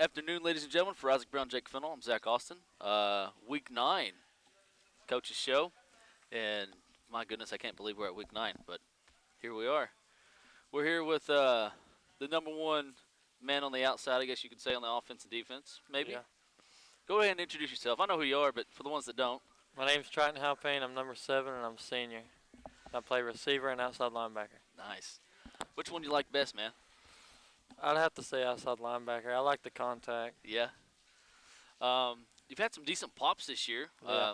afternoon, ladies and gentlemen. For Isaac Brown, Jake Fennell, I'm Zach Austin. Week 9, coach's show. And my goodness, I can't believe we're at week 9, but here we are. We're here with the number one man on the outside, I guess you could say, on the offense and defense, maybe. Yeah. Go ahead and introduce yourself. I know who you are, but for the ones that don't. My name's Triton Halpayne. I'm number 7, and I'm a senior. I play receiver and outside linebacker. Nice. Which one do you like best, man? I'd have to say outside linebacker. I like the contact. Yeah. You've had some decent pops this year. Yeah.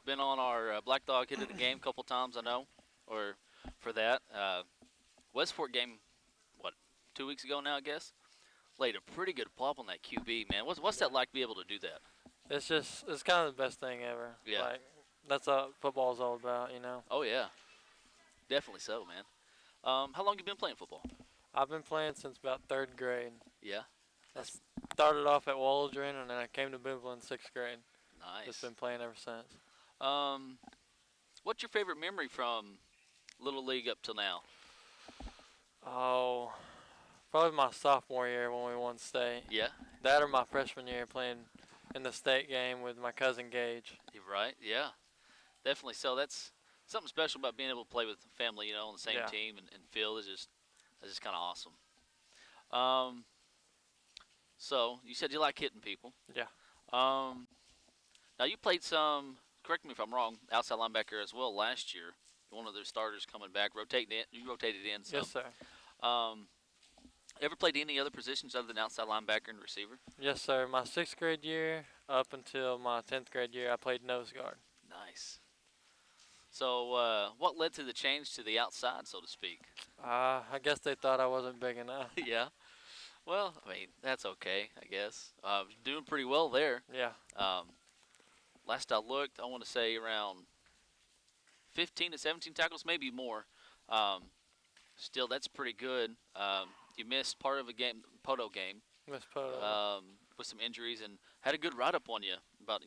Been on our Black Dog Hit of the Game a couple times, I know, or for that. Westport game, 2 weeks ago now, I guess? Laid a pretty good pop on that QB, man. What's that like to be able to do that? It's kind of the best thing ever. Yeah. Like, that's all football's all about, Oh, yeah. Definitely so, man. How long you been playing football? I've been playing since about 3rd grade. Yeah. I started off at Waldron, and then I came to Boonville in 6th grade. Nice. Just been playing ever since. What's your favorite memory from Little League up till now? Oh, probably my sophomore year when we won state. Yeah. That or my freshman year playing in the state game with my cousin Gage. You're right. Yeah. Definitely so. That's something special about being able to play with family, on the same Yeah. team and feel is just kind of awesome. So you said you like hitting people. Yeah. Now you played some. Correct me if I'm wrong. Outside linebacker as well last year. One of their starters coming back, rotating in. You rotated in. So. Yes, sir. Ever played any other positions other than outside linebacker and receiver? Yes, sir. My 6th grade year up until my 10th grade year, I played nose guard. Nice. So what led to the change to the outside, so to speak? I guess they thought I wasn't big enough. Yeah. Well, I mean, that's okay, I guess. Doing pretty well there. Yeah. Last I looked, I want to say around 15 to 17 tackles, maybe more. Still, that's pretty good. You missed part of a game, Poto game, Miss Poto. with some injuries, and had a good write-up on you about,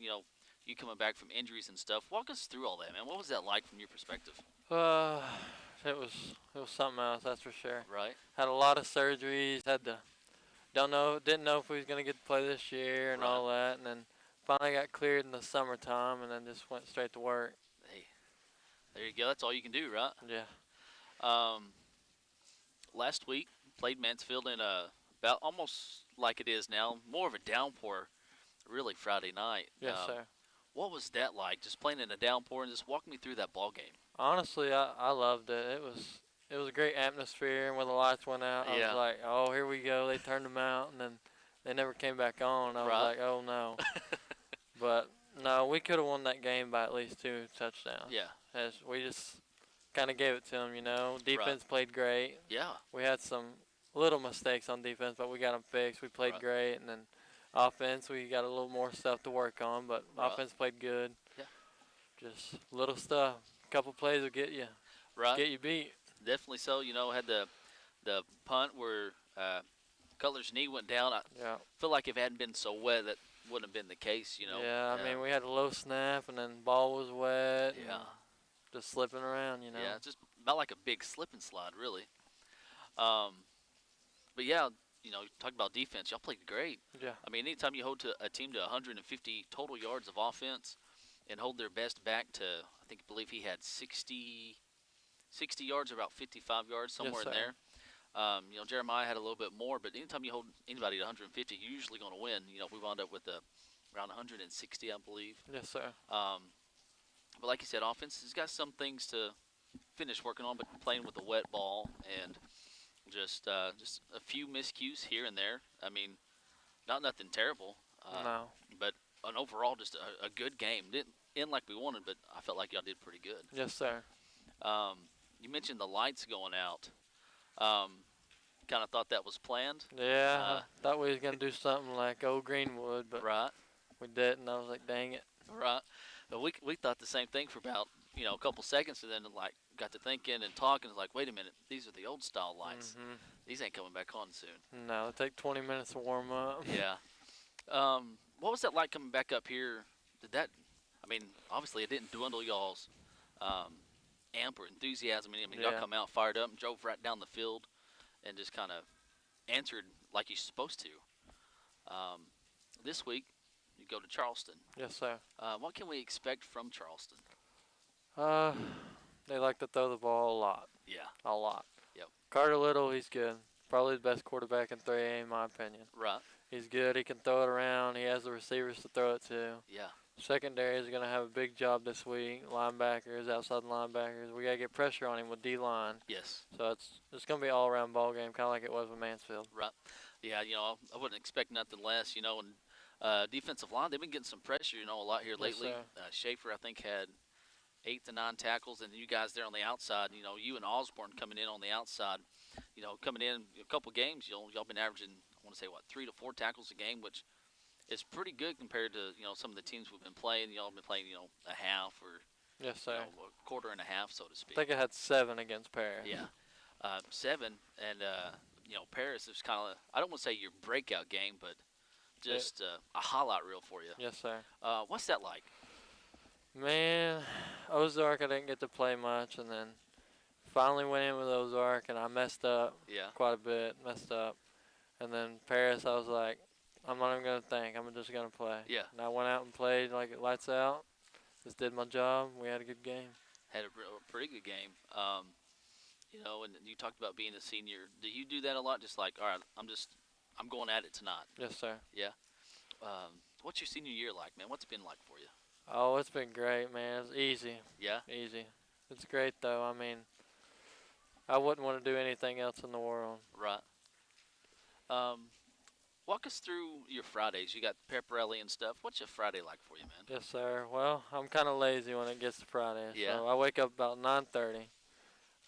you coming back from injuries and stuff. Walk us through all that, man. What was that like from your perspective? It was something else, that's for sure. Right. Had a lot of surgeries. Didn't know if we was gonna get to play this year and all that, and then finally got cleared in the summertime, and then just went straight to work. Hey, there you go. That's all you can do, right? Yeah. Last week, played Mansfield in about almost like it is now, more of a downpour, really Friday night. Yes, sir. What was that like, just playing in a downpour, and just walk me through that ball game? Honestly, I loved it. It was a great atmosphere, and when the lights went out, I Yeah. was like, oh, here we go. They turned them out, and then they never came back on. I was Right. like, oh, no. But, no, we could have won that game by at least 2 touchdowns. Yeah. As we just kind of gave it to them, Defense played great. Yeah. We had some little mistakes on defense, but we got them fixed. We played Right. great, and then offense, we got a little more stuff to work on, but Right. offense played good. Yeah. Just little stuff. A couple plays will get you beat. Definitely so. Had the punt where Cutler's knee went down. I Yeah. feel like if it hadn't been so wet, that wouldn't have been the case, Yeah, I mean, we had a low snap, and then ball was wet. Yeah. And just slipping around, Yeah, it's just about like a big slip and slide, really. But yeah, talk about defense. Y'all played great. Yeah. I mean, anytime you hold a team to 150 total yards of offense and hold their best back to, I believe he had 60 yards or about 55 yards, somewhere in sir. there. Jeremiah had a little bit more, but anytime you hold anybody to 150, you're usually going to win. We wound up with around 160, I believe. Yes, sir. But like you said, offense has got some things to finish working on, but playing with a wet ball and just a few miscues here and there. I mean, not nothing terrible. No. But an overall just a good game. Didn't end like we wanted, but I felt like y'all did pretty good. Yes, sir. You mentioned the lights going out. Kind of thought that was planned. Yeah, thought we was going to do something like old Greenwood, but Right. we didn't. I was like, dang it. Right. But we thought the same thing for about a couple seconds, and then got to thinking and talking. It's like, wait a minute, these are the old style lights. Mm-hmm. These ain't coming back on soon. No, it'll take 20 minutes to warm up. Yeah. What was that like coming back up here? Obviously it didn't dwindle y'all's amp or enthusiasm. Y'all Yeah. come out fired up and drove right down the field and just kind of answered like you're supposed to. This week, you go to Charleston. Yes, sir. What can we expect from Charleston? Uh, they like to throw the ball a lot. Yeah. A lot. Yep. Carter Little, he's good. Probably the best quarterback in 3A in my opinion. Right. He's good. He can throw it around. He has the receivers to throw it to. Yeah. Secondary is going to have a big job this week. Linebackers, outside linebackers. We got to get pressure on him with D-line. Yes. So it's going to be an all-around ball game, kind of like it was with Mansfield. Right. Yeah, I wouldn't expect nothing less, and defensive line, they've been getting some pressure, a lot here lately. Yes, Schaefer, I think, had 8 to 9 tackles, and you guys there on the outside, you and Osborne coming in on the outside, coming in a couple games, y'all been averaging, I want to say, 3 to 4 tackles a game, which is pretty good compared to, some of the teams we've been playing. Y'all been playing, a half or Yes, sir. a quarter and a half, so to speak. I think I had 7 against Paris. Yeah. 7, and, Paris is kind of, I don't want to say your breakout game, but just a highlight reel for you. Yes, sir. What's that like? Man, Ozark, I didn't get to play much, and then finally went in with Ozark, and I messed up Yeah. quite a bit, And then Paris, I was like, I'm not even going to think. I'm just going to play. Yeah. And I went out and played like it lights out. Just did my job. We had a good game. Had a pretty good game. And you talked about being a senior. Do you do that a lot? Just like, all right, I'm going at it tonight. Yes, sir. Yeah. What's your senior year like, man? What's it been like for you? Oh, it's been great, man. It's easy. Yeah. Easy. It's great, though. I mean, I wouldn't want to do anything else in the world. Right. Walk us through your Fridays. You got pep rally and stuff. What's your Friday like for you, man? Yes, sir. Well, I'm kind of lazy when it gets to Friday. Yeah. So I wake up about 9:30.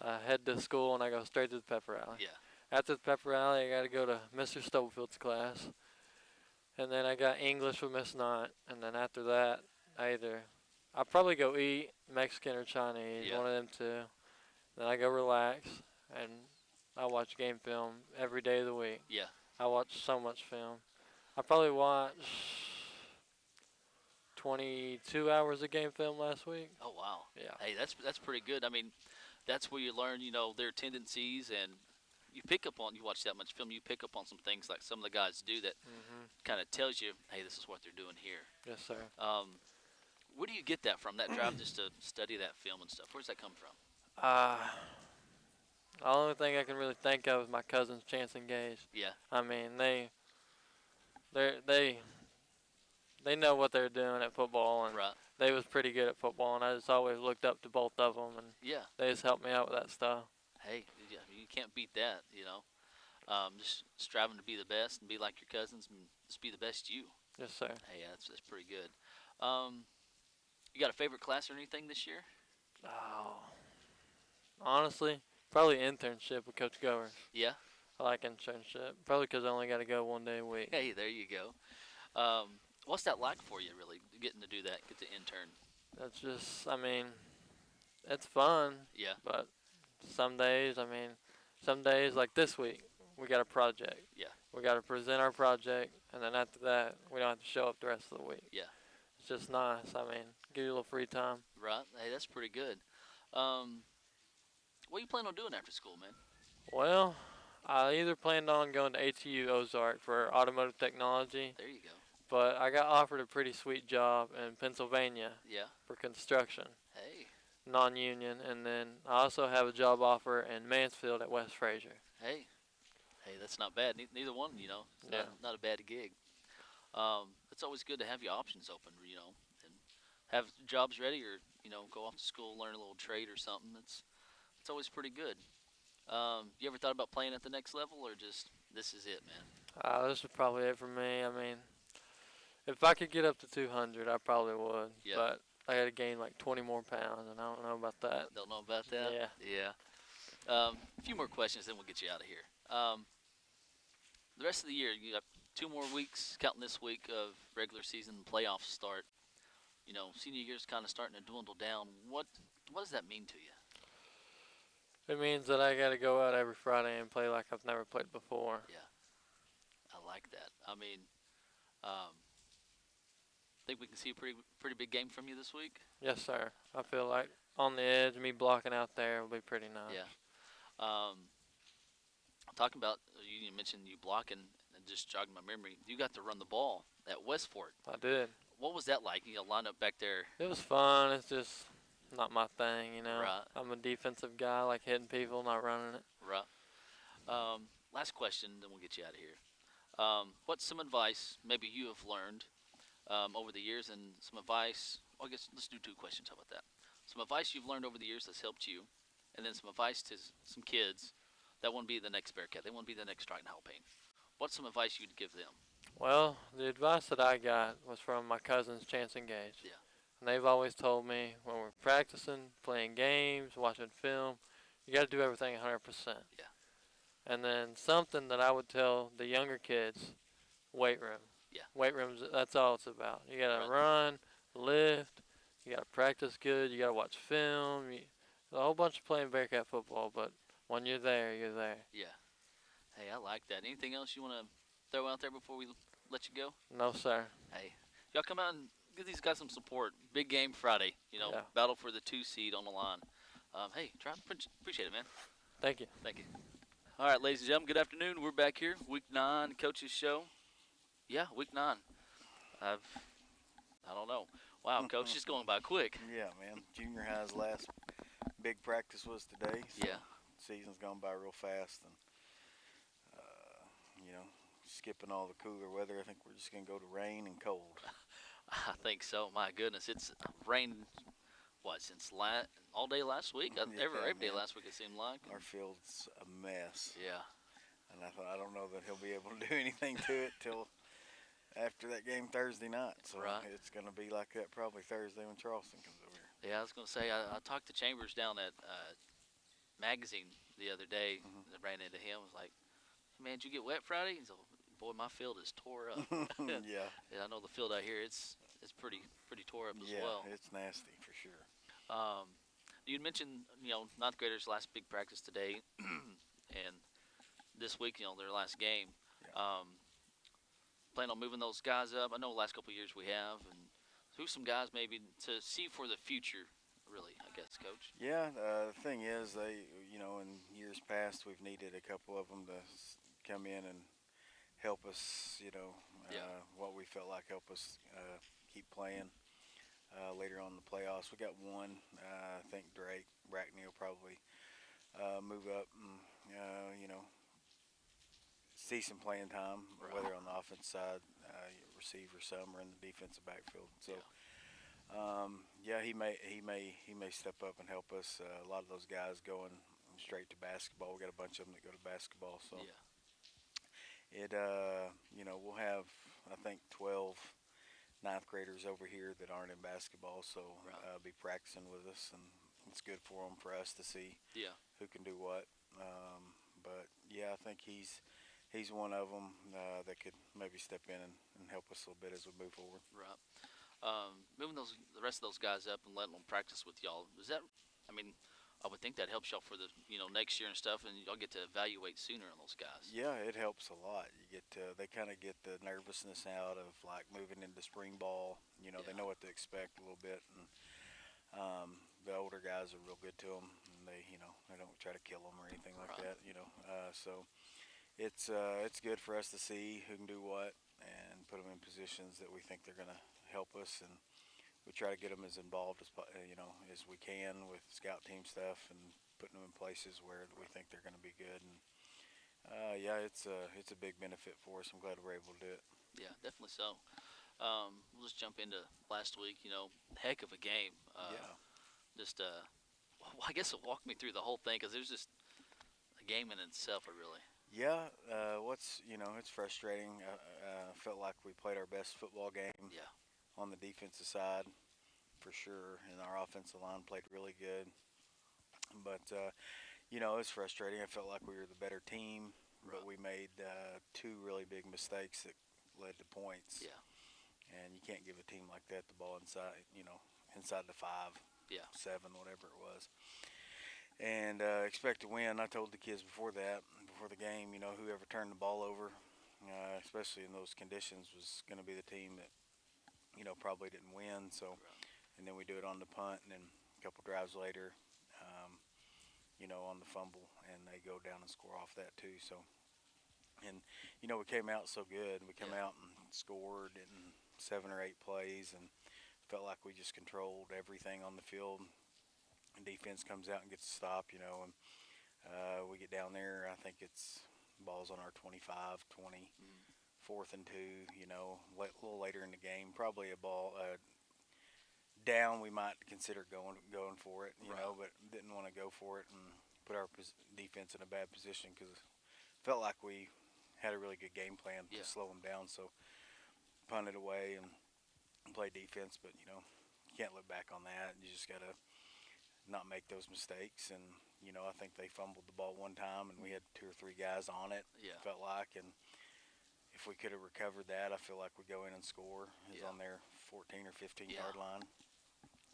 I head to school, and I go straight to the pep rally. Yeah. After the pep rally, I got to go to Mr. Stobefield's class. And then I got English with Miss Knott. And then after that, I'll probably go eat Mexican or Chinese, Yeah. one of them two. Then I go relax, and I watch game film every day of the week. Yeah. I watch so much film. I probably watched 22 hours of game film last week. Oh, wow. Yeah. Hey, that's pretty good. I mean, that's where you learn, their tendencies, and you watch that much film, you pick up on some things like some of the guys do that kind of tells you, hey, this is what they're doing here. Yes, sir. Where do you get that from, that drive just to study that film and stuff? Where's that come from? The only thing I can really think of is my cousins, Chance and Gage. Yeah. I mean, they know what they're doing at football, and Right. they was pretty good at football, and I just always looked up to both of them, and Yeah. they just helped me out with that stuff. Hey, you can't beat that, just striving to be the best and be like your cousins and just be the best you. Yes, sir. Hey, that's pretty good. You got a favorite class or anything this year? Oh, honestly, probably internship with Coach Goers. Yeah. I like internship, probably because I only got to go 1 day a week. Hey, there you go. What's that like for you, really, getting to do that, get to intern? That's just, I mean, it's fun, Yeah. but some days like this week, we got a project. Yeah. We got to present our project, and then after that, we don't have to show up the rest of the week. Yeah. It's just nice. I mean, give you a little free time. Right. Hey, that's pretty good. What you plan on doing after school, man? Well, I either planned on going to ATU Ozark for automotive technology, There you go. but I got offered a pretty sweet job in Pennsylvania Yeah. for construction, Hey. non-union, and then I also have a job offer in Mansfield at West Fraser. Hey, that's not bad. Neither one, It's Yeah. not a bad gig. It's always good to have your options open, and have jobs ready, or go off to school, learn a little trade or something. It's always pretty good. You ever thought about playing at the next level, or just this is it, man? This is probably it for me. I mean, if I could get up to 200, I probably would. Yeah. But I got to gain like 20 more pounds, and I don't know about that. Don't know about that. Yeah. Yeah. A few more questions, then we'll get you out of here. The rest of the year, you got 2 more weeks, counting this week of regular season playoffs start. Senior year's kind of starting to dwindle down. What does that mean to you? It means that I got to go out every Friday and play like I've never played before. Yeah, I like that. I mean, think we can see a pretty big game from you this week. Yes, sir. I feel like on the edge, me blocking out there will be pretty nice. Yeah. Talking about, you mentioned you blocking. just jogging my memory, you got to run the ball at Westport. I did. What was that like? Line up back there. It was fun. It's just not my thing, Right. I'm a defensive guy, I like hitting people, not running it. Right. Last question, then we'll get you out of here. What's some advice maybe you have learned over the years, and some advice? Well, I guess let's do 2 questions. How about that? Some advice you've learned over the years that's helped you, and then some advice to some kids that want to be the next Bearcat. They want to be the next Triton Alpine. What's some advice you'd give them? Well, the advice that I got was from my cousins, Chance and Gage. Yeah. And they've always told me when we're practicing, playing games, watching film, you got to do everything 100%. Yeah. And then something that I would tell the younger kids, weight room. Yeah. Weight rooms, that's all it's about. You got to Right. run, lift, you got to practice good, you got to watch film. A whole bunch of playing Bearcat football, but when you're there, you're there. Yeah. Hey, I like that. Anything else you want to throw out there before we let you go? No, sir. Hey, y'all come out and give these guys some support. Big game Friday. Yeah. Battle for the 2 seed on the line. Hey, Triton, appreciate it, man. Thank you. Thank you. All right, ladies and gentlemen, good afternoon. We're back here, Week 9, Coach's Show. Yeah, Week 9. I don't know. Wow, Coach, it's going by quick. Yeah, man. Junior high's last big practice was today. So Yeah. Season's gone by real fast, and skipping all the cooler weather. I think we're just gonna go to rain and cold. I think so. My goodness, it's rained, since all day last week? Yeah, Every day man. last week it seemed like. Our field's a mess. Yeah. And I thought, I don't know that he'll be able to do anything to it till after that game Thursday night. So Right. it's gonna be like that probably Thursday when Charleston comes over here. Yeah, I was going to say, I talked to Chambers down at Magazine the other day. Mhm. I ran into him. I was like, man, did you get wet Friday? He's like, boy, my field is tore up. Yeah. Yeah, I know the field out here, it's pretty tore up as Yeah, well. it's nasty for sure. You mentioned, ninth graders' last big practice today, and this week, their last game. Yeah. Plan on moving those guys up. I know the last couple of years we have, and who's some guys maybe to see for the future, really, I guess, Coach. Yeah, the thing is, in years past, we've needed a couple of them to come in and help us, Yeah. what we felt like help us keep playing later on in the playoffs. We got one, I think Drake Brackney will probably move up and, see some playing time, Right. whether on the offense side, receiver some, or in the defensive backfield. So. Yeah. He may step up and help us. A lot of those guys going straight to basketball. We got a bunch of them that go to basketball. So Yeah. we'll have, I think, 12 ninth graders over here that aren't in basketball. So Right. be practicing with us, and it's good for them, for us to see Yeah. who can do what. But yeah, I think he's one of them that could maybe step in and help us a little bit as we move forward. Right. Moving the rest of those guys up and letting them practice with y'all, I would think that helps y'all for the next year and stuff, and y'all get to evaluate sooner on those guys. Yeah, it helps a lot. You get they kind of get the nervousness out of like moving into spring ball. They Yeah. know what to expect a little bit, and the older guys are real good to them, and they don't try to kill them or anything like Right. that. So it's good for us to see who can do what and put them in positions that we think they're gonna help us, and we try to get them as involved as we can with scout team stuff and putting them in places where we think they're going to be good. And yeah, it's a big benefit for us. I'm glad we're able to do it. Yeah, definitely so. We'll just jump into last week. Heck of a game. Yeah. Just I guess walk me through the whole thing, because there's just a game in itself, really. Yeah, it's frustrating. I felt like we played our best football game Yeah. on the defensive side, for sure, and our offensive line played really good. But it's frustrating. I felt like we were the better team, Right. but we made 2 really big mistakes that led to points. Yeah. And you can't give a team like that the ball inside the 5, Yeah. 7, whatever it was, and expect to win. I told the kids before the game, whoever turned the ball over, especially in those conditions, was going to be the team that, probably didn't win. So, Right. and then we do it on the punt, and then a couple drives later, on the fumble, and they go down and score off that too. So, And we came out so good. We came Yeah. out and scored in 7 or 8 plays, and felt like we just controlled everything on the field. And defense comes out and gets a stop, and we get down there. I think it's balls on our 25, 20, Mm. 4th and 2. A little later in the game, probably a ball down. We might consider going for it, Right. but didn't want to go for it and put our defense in a bad position because felt like we had a really good game plan Yeah. to slow them down. So punted away and play defense, but you can't look back on that. You just gotta not make those mistakes. And I think they fumbled the ball one time, and we had 2 or 3 guys on it. Yeah. Felt like, and if we could have recovered that, I feel like we go in and score. Is Yeah. on their 14 or 15 Yeah. yard line,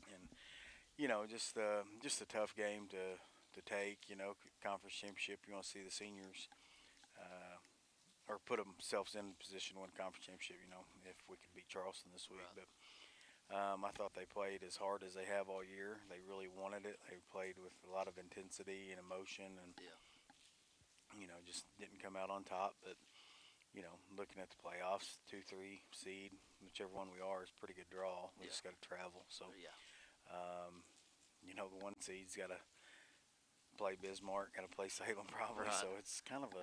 and just a tough game to take. Conference championship. You want to see the seniors. Or put themselves in position to win conference championship. If we could beat Charleston this week, Right. but I thought they played as hard as they have all year. They really wanted it. They played with a lot of intensity and emotion, and Yeah. just didn't come out on top. But looking at the playoffs, 2, 3 seed, whichever one we are, is a pretty good draw. We Yeah. just got to travel. So, Yeah. the 1 seed's got to play Bismarck, got to play Salem probably. Right. So it's kind of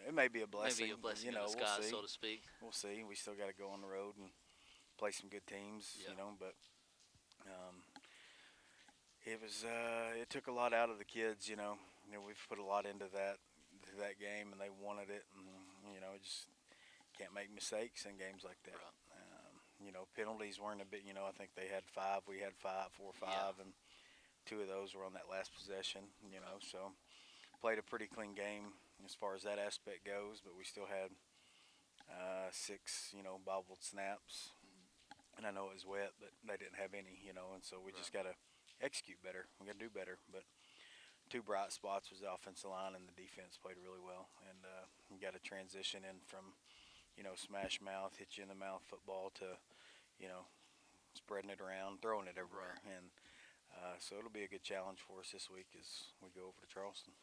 it may be a blessing. Maybe a blessing in We'll disguise, see. so to speak. We'll see. We still got to go on the road and play some good teams, Yeah. But it took a lot out of the kids, we've put a lot into that game, and they wanted it, and just can't make mistakes in games like that. Right. Penalties weren't a bit. I think they had 5, we had 5, 4 or 5, Yeah. and 2 of those were on that last possession. So played a pretty clean game as far as that aspect goes, but we still had 6, bobbled snaps. And I know it was wet, but they didn't have any, and so we just got to execute better. We got to do better. But 2 bright spots was the offensive line, and the defense played really well. And you got to transition in from, smash mouth, hit you in the mouth football to, spreading it around, throwing it everywhere. Right. And so it'll be a good challenge for us this week as we go over to Charleston.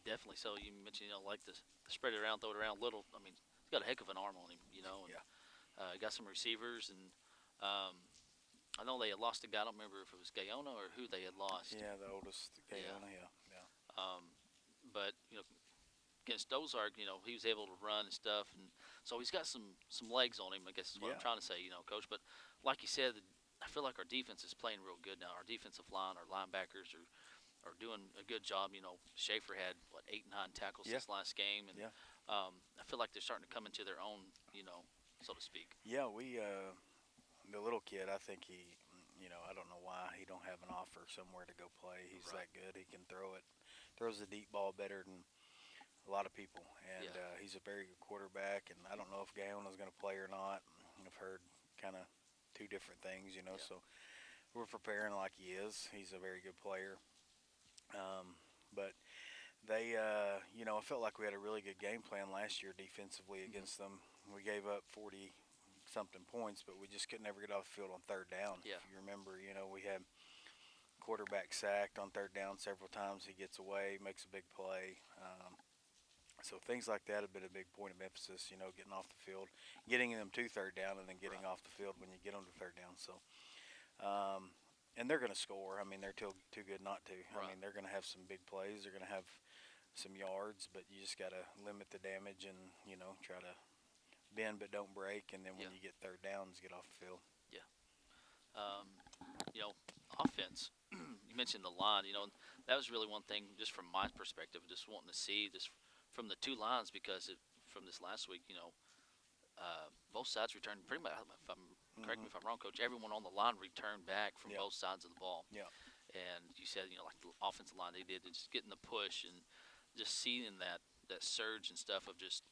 Definitely. So you mentioned, like to spread it around, throw it around a little. I mean, he's got a heck of an arm on him, And, Yeah. got some receivers, and I know they had lost a guy. I don't remember if it was Gayona or who they had lost. Yeah, the oldest Gayona, yeah. But against Ozark, he was able to run and stuff, and so he's got some legs on him. I guess is what I'm Yeah. trying to say, Coach. But like you said, I feel like our defense is playing real good now. Our defensive line, our linebackers are doing a good job. Schaefer had 8, 9 tackles Yeah. this last game, and Yeah. I feel like they're starting to come into their own, so to speak. Yeah, the little kid, I think he, I don't know why he don't have an offer somewhere to go play. He's Right. that good. He can throw it, throws the deep ball better than a lot of people, and Yeah. he's a very good quarterback. And I don't know if Gayona's going to play or not. I've heard kind of 2 different things, Yeah. So we're preparing like he is. He's a very good player. But they, I felt like we had a really good game plan last year defensively against them. We gave up 40-something points, but we just could never get off the field on 3rd down. Yeah. If you remember, we had quarterback sacked on 3rd down several times. He gets away, makes a big play. So things like that have been a big point of emphasis, getting off the field, getting them to 3rd down, and then getting Right. off the field when you get them to 3rd down. So, and they're going to score. I mean, they're too good not to. I Right. mean, they're going to have some big plays. They're going to have some yards, but you just got to limit the damage and, try to bend but don't break. And then when Yeah. you get 3rd downs, get off the field. Offense. You mentioned the line. That was really one thing, just from my perspective, just wanting to see this from the 2 lines, because from this last week, both sides returned pretty much. If I'm correct me if I'm wrong, Coach. Everyone on the line returned back from Yeah. both sides of the ball. Yeah. And you said, like the offensive line, they did just getting the push and just seeing that surge and stuff of just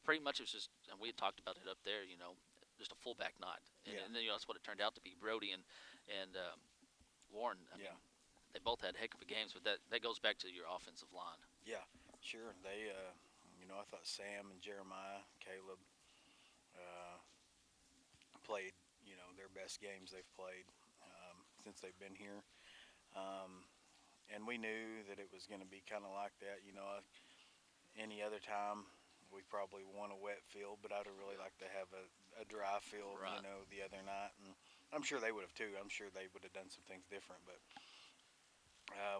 pretty much it was just, and we had talked about it up there, just a fullback night. And, Yeah. and then that's what it turned out to be. Brody and Warren. I Yeah. mean, they both had heck of a games, but that goes back to your offensive line. Yeah, sure. They, I thought Sam and Jeremiah, Caleb, played, their best games they've played since they've been here. And we knew that it was going to be kind of like that. Any other time we probably want a wet field, but I'd really like to have a dry field, Right. the other night. And I'm sure they would have too. I'm sure they would have done some things different, but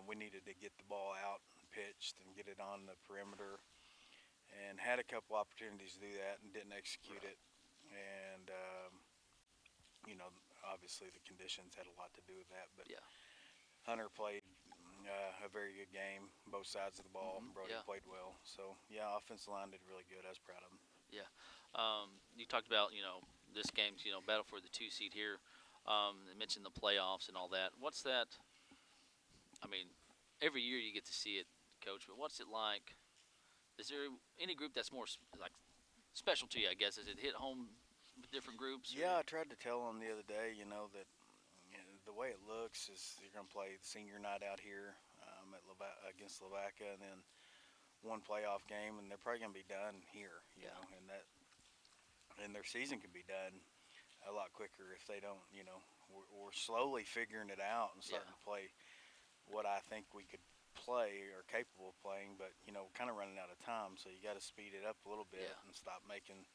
we needed to get the ball out and pitched and get it on the perimeter, and had a couple opportunities to do that and didn't execute Right. it. And obviously the conditions had a lot to do with that. But Yeah. Hunter played a very good game, both sides of the ball. Brody Yeah. played well. So, yeah, offensive line did really good. I was proud of them. Yeah. You talked about, this game's, battle for the 2 seed here. You mentioned the playoffs and all that. What's that? I mean, every year you get to see it, Coach, but what's it like? Is there any group that's more like special to you, I guess? Does it hit home with different groups? Yeah, I tried to tell them the other day, that the way it looks is you're going to play the senior night out here against Lavaca, and then one playoff game, and they're probably going to be done here, Yeah. and their season could be done a lot quicker if they don't, we're slowly figuring it out and starting Yeah. to play what I think we could play or capable of playing, but kind of running out of time. So you got to speed it up a little bit Yeah. and stop making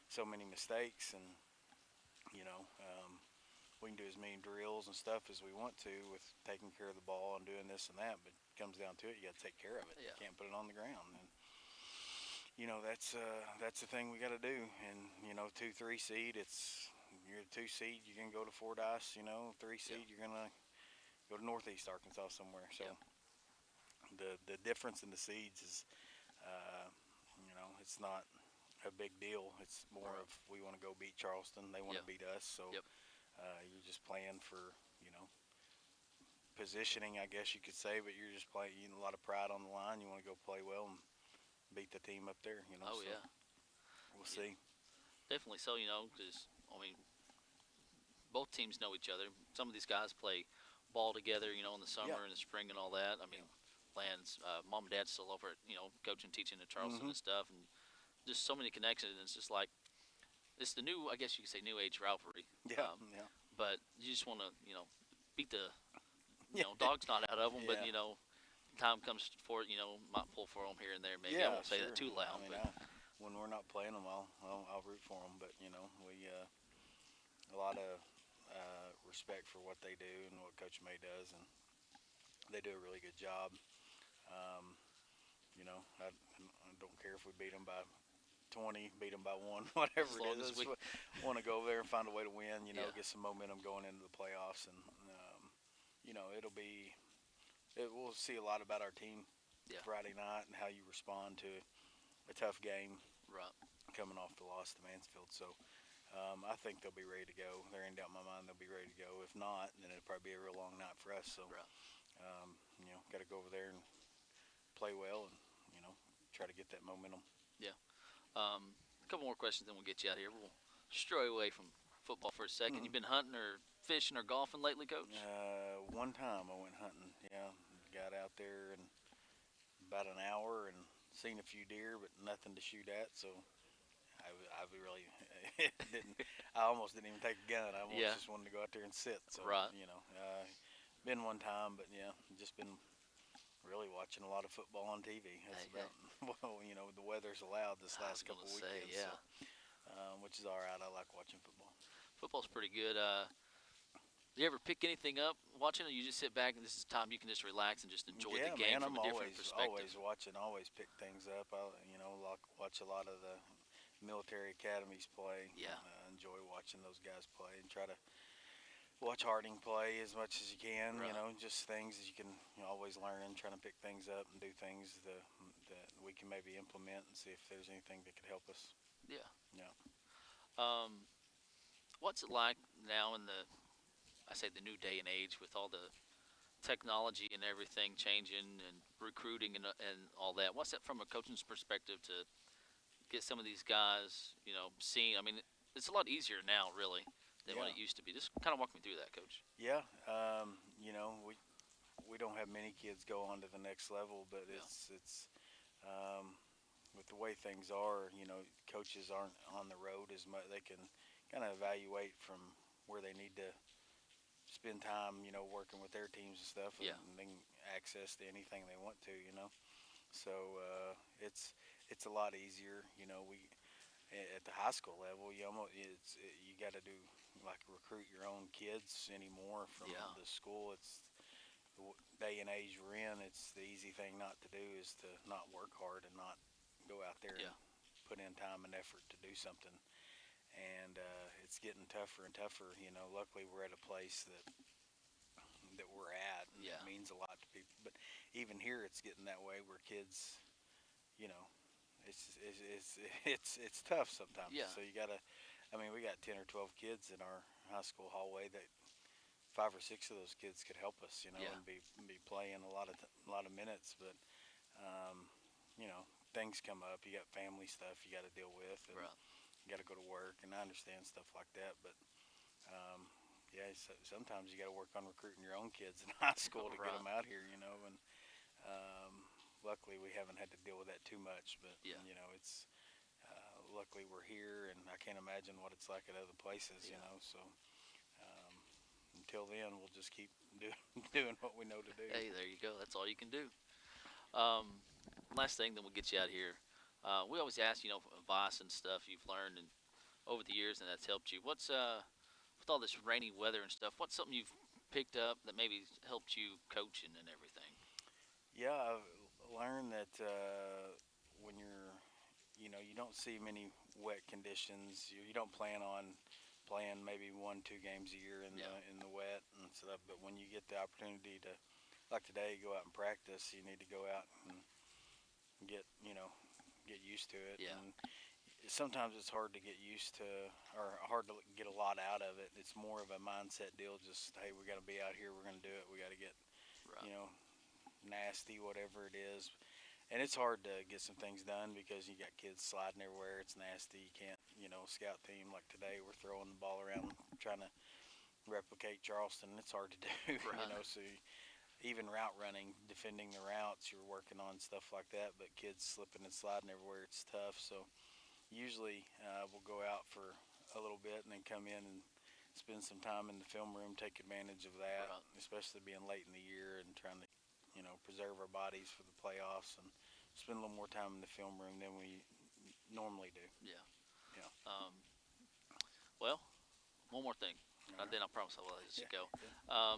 so many mistakes. And we can do as many drills and stuff as we want to with taking care of the ball and doing this and that, but it comes down to it, you got to take care of it. Yeah. You can't put it on the ground. And that's the thing we got to do. And 2-3 seed, you're a 2 seed, you're gonna go to Fordyce. 3 seed, you're gonna go to Northeast Arkansas somewhere. So the difference in the seeds is, it's not a big deal. It's more of we want to go beat Charleston, they want to beat us. So Yep. you're just playing for positioning, I guess you could say, but you're just playing a lot of pride on the line. You want to go play well and beat the team up there. Oh, so yeah. We'll see. Definitely so, because, I mean, both teams know each other. Some of these guys play ball together, in the summer and the spring and all that. I mean, Land's mom and dad's still over at, coaching, teaching at Charleston and stuff, and just so many connections. And it's just like, it's the new, I guess you could say, new age rivalry. Yeah. But you just want to, beat the, Yeah. dog's not out of them. But, Yeah. time comes for it, might pull for them here and there. Maybe I won't say that too Sure. loud. I mean, but when we're not playing them, I'll root for them. But we a lot of respect for what they do and what Coach May does, and they do a really good job. I don't care if we beat them by 20, beat them by 1, whatever As it long is. as I just want to go over there and find a way to win. Yeah. Get some momentum going into the playoffs, and we'll see a lot about our team Yeah. Friday night and how you respond to a tough game right. coming off the loss to Mansfield. So I think they'll be ready to go. There ain't doubt in my mind they'll be ready to go. If not, then it'll probably be a real long night for us. So, Right. got to go over there and play well and, try to get that momentum. A couple more questions, then we'll get you out of here. We'll stray away from football for a 2nd. You been hunting or fishing or golfing lately, Coach? One time I went hunting. Yeah, got out there in about an hour and seen a few deer, but nothing to shoot at. So I really didn't. I almost didn't even take a gun. I almost just wanted to go out there and sit. So Right. been one time, but just been really watching a lot of football on TV. That's Hey, about the weather's allowed this I was last couple gonna weekends. say, yeah. So, which is all right. I like watching football. Football's pretty good. Do you ever pick anything up watching, or you just sit back and this is time you can just relax and just enjoy the game man, from I'm a different perspective? always watching, always pick things up. I watch a lot of the military academies play. Yeah. Enjoy watching those guys play and try to watch Harding play as much as you can. Right. Just things that you can always learn, trying to pick things up and do things that we can maybe implement and see if there's anything that could help us. Yeah. Yeah. What's it like now in the new day and age with all the technology and everything changing and recruiting and all that? What's that from a coaching's perspective to get some of these guys, seeing? I mean, it's a lot easier now, really, than what it used to be. Just kind of walk me through that, Coach. Yeah. We don't have many kids go on to the next level, but it's with the way things are, coaches aren't on the road as much. They can kind of evaluate from where they need to spend time, working with their teams and stuff, Yeah. and they can access to anything they want to. So it's it's a lot easier. You know, at the high school level, you got to do like recruit your own kids anymore from Yeah. the school. It's the day and age we're in. It's the easy thing not to do is to not work hard and not go out there Yeah. and put in time and effort to do something. And it's getting tougher and tougher. You know, luckily we're at a place that we're at, and Yeah. it means a lot to people. But even here, it's getting that way where kids, you know, it's tough sometimes. Yeah. So you gotta. I mean, we got 10 or 12 kids in our high school hallway that 5 or 6 of those kids could help us, you know, Yeah. and be playing a lot of minutes. But you know, things come up. You got family stuff you got to deal with, and Right. you got to go to work. And I understand stuff like that, but yeah, sometimes you got to work on recruiting your own kids in high school to get Right. them out here, you know. And luckily, we haven't had to deal with that too much. But Yeah. you know, it's luckily we're here, and I can't imagine what it's like at other places, you Yeah. know. So until then, we'll just keep doing what we know to do. Hey, there you go. That's all you can do. Last thing, then we'll get you out of here. We always ask, advice and stuff you've learned and over the years, and that's helped you. What's with all this rainy weather and stuff? What's something you've picked up that maybe helped you coaching and everything? Yeah, I've learned that when you don't see many wet conditions. You don't plan on playing maybe 1-2 games a year in Yeah. the wet and stuff. But when you get the opportunity to, like today, go out and practice, you need to go out and get used to it. Yeah. And sometimes it's hard to get used to, or hard to get a lot out of it. It's more of a mindset deal. Just hey, we got to be out here. We're going to do it. We got to get Right. nasty, whatever it is. And it's hard to get some things done because you got kids sliding everywhere. It's nasty. You can't, scout team like today. We're throwing the ball around, trying to replicate Charleston. It's hard to do, Right. So even route running, defending the routes, you're working on stuff like that. But kids slipping and sliding everywhere, it's tough. So usually we'll go out for a little bit and then come in and spend some time in the film room, take advantage of that, Right. especially being late in the year and trying to preserve our bodies for the playoffs and spend a little more time in the film room than we normally do. Yeah. Yeah. Well, one more thing, All and then I promise I'll let you Yeah, go.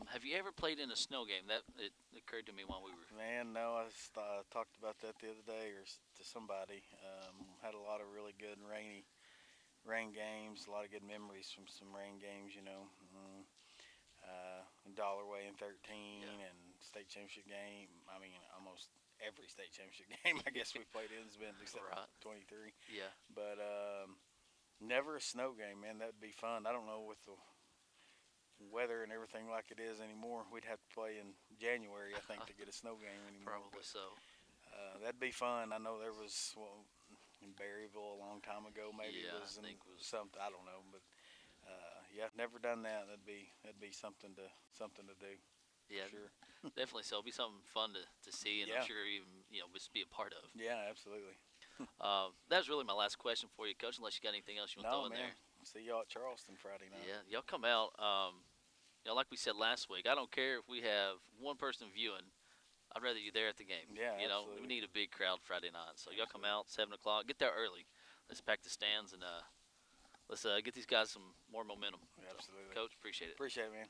Have you ever played in a snow game? That it occurred to me while we were. Man, no, I talked about that the other day to somebody. Had a lot of really good rain games, a lot of good memories from some rain games, Dollarway in 13 Yeah. and state championship game. I mean, almost every state championship game I guess we played in has been except Right. 23. Yeah. But never a snow game, man. That'd be fun. I don't know with the weather and everything like it is anymore. We'd have to play in January, I think, to get a snow game anymore. Probably so. That'd be fun. I know there was in Berryville a long time ago. Maybe Yeah, it was I think it was. something. I don't know, but yeah, never done that. That'd be something to do. Yeah, Sure. definitely so. It'll be something fun to see, and Yeah. I'm sure even just be a part of. Yeah, absolutely. That was really my last question for you, Coach. Unless you got anything else you want to No, throw in man. there. See y'all at Charleston Friday night. Yeah, y'all come out. Like we said last week, I don't care if we have one person viewing. I'd rather you there at the game. Yeah, we absolutely. need a big crowd Friday night. So y'all come out 7 o'clock. Get there early. Let's pack the stands and let's get these guys some more momentum. Absolutely. Coach, appreciate it. Appreciate it, man.